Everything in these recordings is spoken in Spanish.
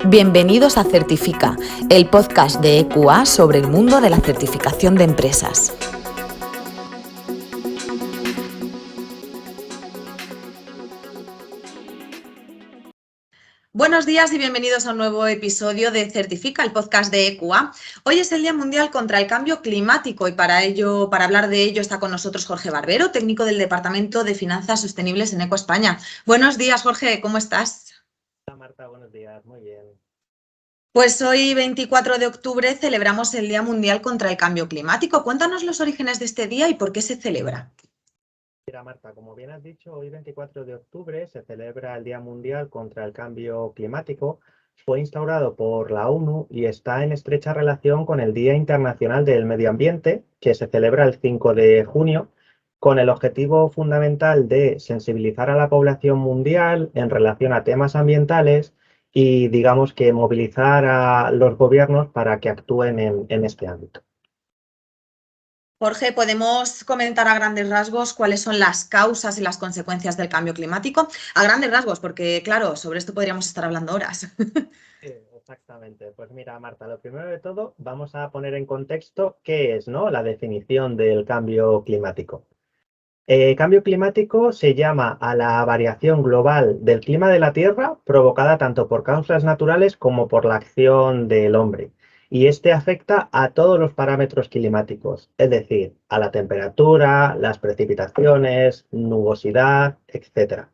Bienvenidos a Certifica, el podcast de EQA sobre el mundo de la certificación de empresas. Buenos días y bienvenidos a un nuevo episodio de Certifica, el podcast de EQA. Hoy es el Día Mundial contra el Cambio Climático y para hablar de ello está con nosotros Jorge Barbero, técnico del Departamento de Finanzas Sostenibles en ECO España. Buenos días, Jorge, ¿cómo estás? Hola Marta, buenos días, muy bien. Pues hoy, 24 de octubre, celebramos el Día Mundial contra el Cambio Climático. Cuéntanos los orígenes de este día y por qué se celebra. Mira Marta, como bien has dicho, hoy 24 de octubre se celebra el Día Mundial contra el Cambio Climático. Fue instaurado por la ONU y está en estrecha relación con el Día Internacional del Medio Ambiente, que se celebra el 5 de junio, con el objetivo fundamental de sensibilizar a la población mundial en relación a temas ambientales y, digamos, que movilizar a los gobiernos para que actúen en este ámbito. Jorge, ¿podemos comentar a grandes rasgos cuáles son las causas y las consecuencias del cambio climático? A grandes rasgos, porque claro, sobre esto podríamos estar hablando horas. Sí, exactamente. Pues mira, Marta, lo primero de todo, vamos a poner en contexto qué es, ¿no?, la definición del cambio climático. Cambio climático se llama a la variación global del clima de la Tierra provocada tanto por causas naturales como por la acción del hombre. Y este afecta a todos los parámetros climáticos, es decir, a la temperatura, las precipitaciones, nubosidad, etc.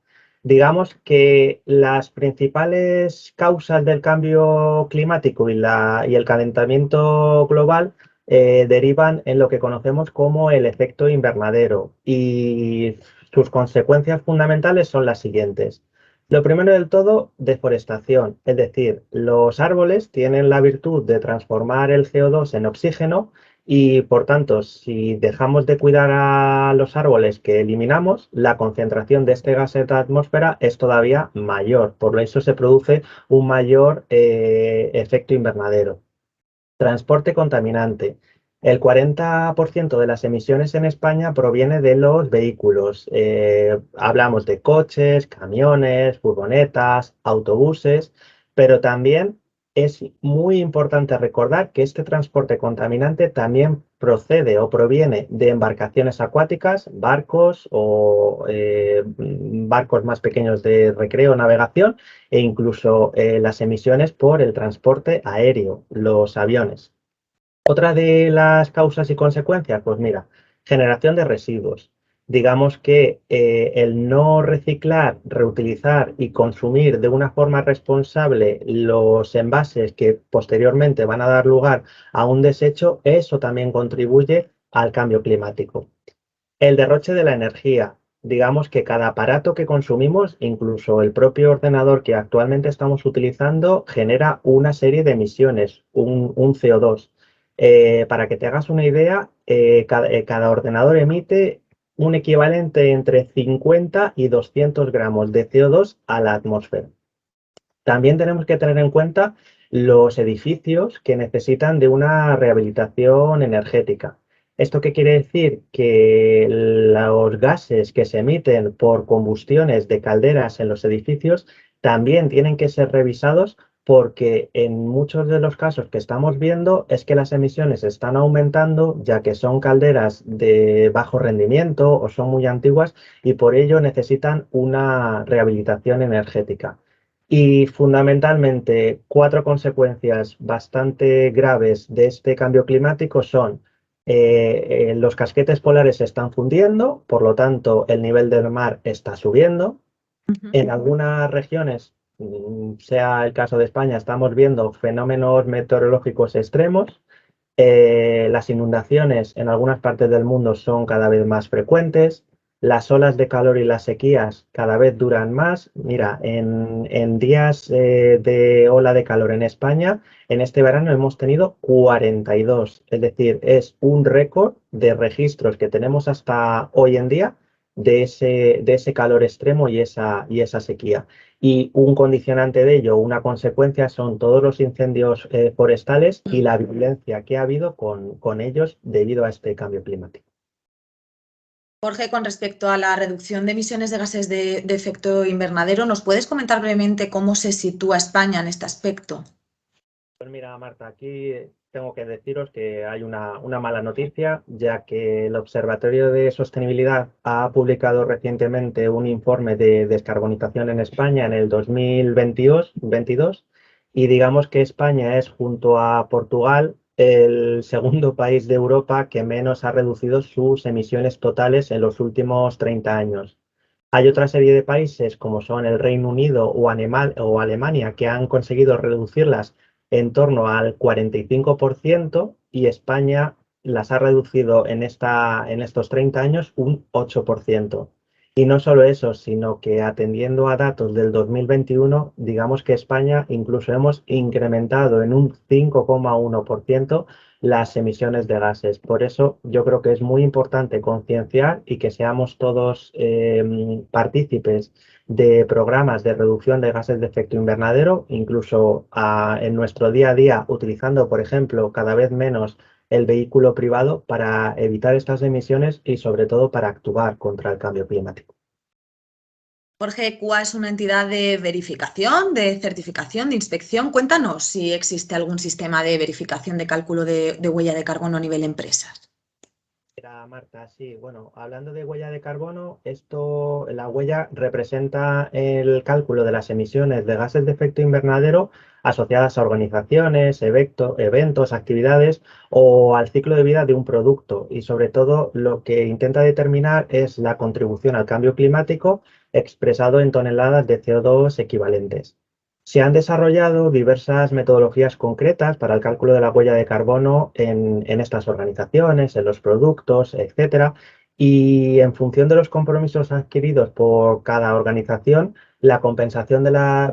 Digamos que las principales causas del cambio climático y el calentamiento global derivan en lo que conocemos como el efecto invernadero y sus consecuencias fundamentales son las siguientes. Lo primero del todo, deforestación, es decir, los árboles tienen la virtud de transformar el CO2 en oxígeno y, por tanto, si dejamos de cuidar a los árboles que eliminamos, la concentración de este gas en la atmósfera es todavía mayor. Por eso se produce un mayor efecto invernadero. Transporte contaminante. El 40% de las emisiones en España proviene de los vehículos. Hablamos de coches, camiones, furgonetas, autobuses, pero también es muy importante recordar que este transporte contaminante también procede o proviene de embarcaciones acuáticas, barcos o barcos más pequeños de recreo o navegación e incluso las emisiones por el transporte aéreo, los aviones. Otra de las causas y consecuencias, pues mira, generación de residuos. Digamos que el no reciclar, reutilizar y consumir de una forma responsable los envases que posteriormente van a dar lugar a un desecho, eso también contribuye al cambio climático. El derroche de la energía. Digamos que cada aparato que consumimos, incluso el propio ordenador que actualmente estamos utilizando, genera una serie de emisiones, un CO2. Para que te hagas una idea, cada ordenador emite un equivalente entre 50 y 200 gramos de CO2 a la atmósfera. También tenemos que tener en cuenta los edificios que necesitan de una rehabilitación energética. ¿Esto qué quiere decir? Que los gases que se emiten por combustiones de calderas en los edificios también tienen que ser revisados porque en muchos de los casos que estamos viendo es que las emisiones están aumentando ya que son calderas de bajo rendimiento o son muy antiguas y por ello necesitan una rehabilitación energética. Y fundamentalmente, cuatro consecuencias bastante graves de este cambio climático son los casquetes polares se están fundiendo, por lo tanto el nivel del mar está subiendo. En algunas regiones, sea el caso de España, estamos viendo fenómenos meteorológicos extremos. Las inundaciones en algunas partes del mundo son cada vez más frecuentes. Las olas de calor y las sequías cada vez duran más. Mira, en días de ola de calor en España, en este verano hemos tenido 42. Es decir, es un récord de registros que tenemos hasta hoy en día de ese calor extremo y esa sequía. Y un condicionante de ello, una consecuencia, son todos los incendios forestales y la violencia que ha habido con ellos debido a este cambio climático. Jorge, con respecto a la reducción de emisiones de gases de efecto invernadero, ¿nos puedes comentar brevemente cómo se sitúa España en este aspecto? Pues mira, Marta, aquí tengo que deciros que hay una mala noticia, ya que el Observatorio de Sostenibilidad ha publicado recientemente un informe de descarbonización en España en el 2022 y digamos que España es, junto a Portugal, el segundo país de Europa que menos ha reducido sus emisiones totales en los últimos 30 años. Hay otra serie de países, como son el Reino Unido o Alemania, que han conseguido reducirlas en torno al 45% y España las ha reducido en estos 30 años un 8%. Y no solo eso, sino que atendiendo a datos del 2021, digamos que España incluso hemos incrementado en un 5,1% las emisiones de gases. Por eso yo creo que es muy importante concienciar y que seamos todos partícipes de programas de reducción de gases de efecto invernadero, incluso en nuestro día a día, utilizando, por ejemplo, cada vez menos el vehículo privado para evitar estas emisiones y sobre todo para actuar contra el cambio climático. Jorge, ECUA es una entidad de verificación, de certificación, de inspección. Cuéntanos si existe algún sistema de verificación de cálculo de huella de carbono a nivel empresas. Mira, Marta, sí, bueno, hablando de huella de carbono, la huella representa el cálculo de las emisiones de gases de efecto invernadero asociadas a organizaciones, eventos, actividades o al ciclo de vida de un producto. Y sobre todo lo que intenta determinar es la contribución al cambio climático expresado en toneladas de CO2 equivalentes. Se han desarrollado diversas metodologías concretas para el cálculo de la huella de carbono en estas organizaciones, en los productos, etcétera, y en función de los compromisos adquiridos por cada organización, la compensación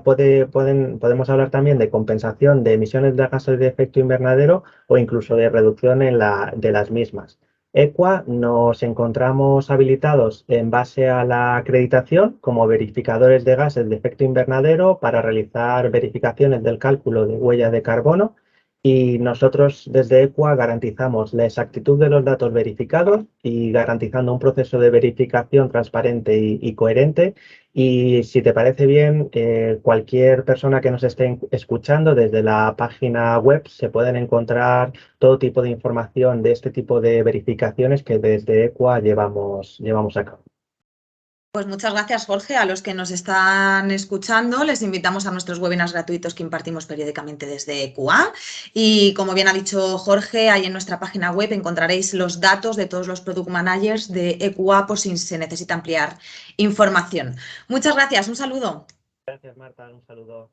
podemos hablar también de compensación de emisiones de gases de efecto invernadero o incluso de reducción de las mismas. ECUA nos encontramos habilitados en base a la acreditación como verificadores de gases de efecto invernadero para realizar verificaciones del cálculo de huella de carbono y nosotros desde ECUA garantizamos la exactitud de los datos verificados y garantizando un proceso de verificación transparente y coherente. Y si te parece bien, cualquier persona que nos esté escuchando desde la página web se pueden encontrar todo tipo de información de este tipo de verificaciones que desde ECUA llevamos a cabo. Pues muchas gracias, Jorge. A los que nos están escuchando, les invitamos a nuestros webinars gratuitos que impartimos periódicamente desde EQA. Y como bien ha dicho Jorge, ahí en nuestra página web encontraréis los datos de todos los Product Managers de EQA por si se necesita ampliar información. Muchas gracias, un saludo. Gracias, Marta, un saludo.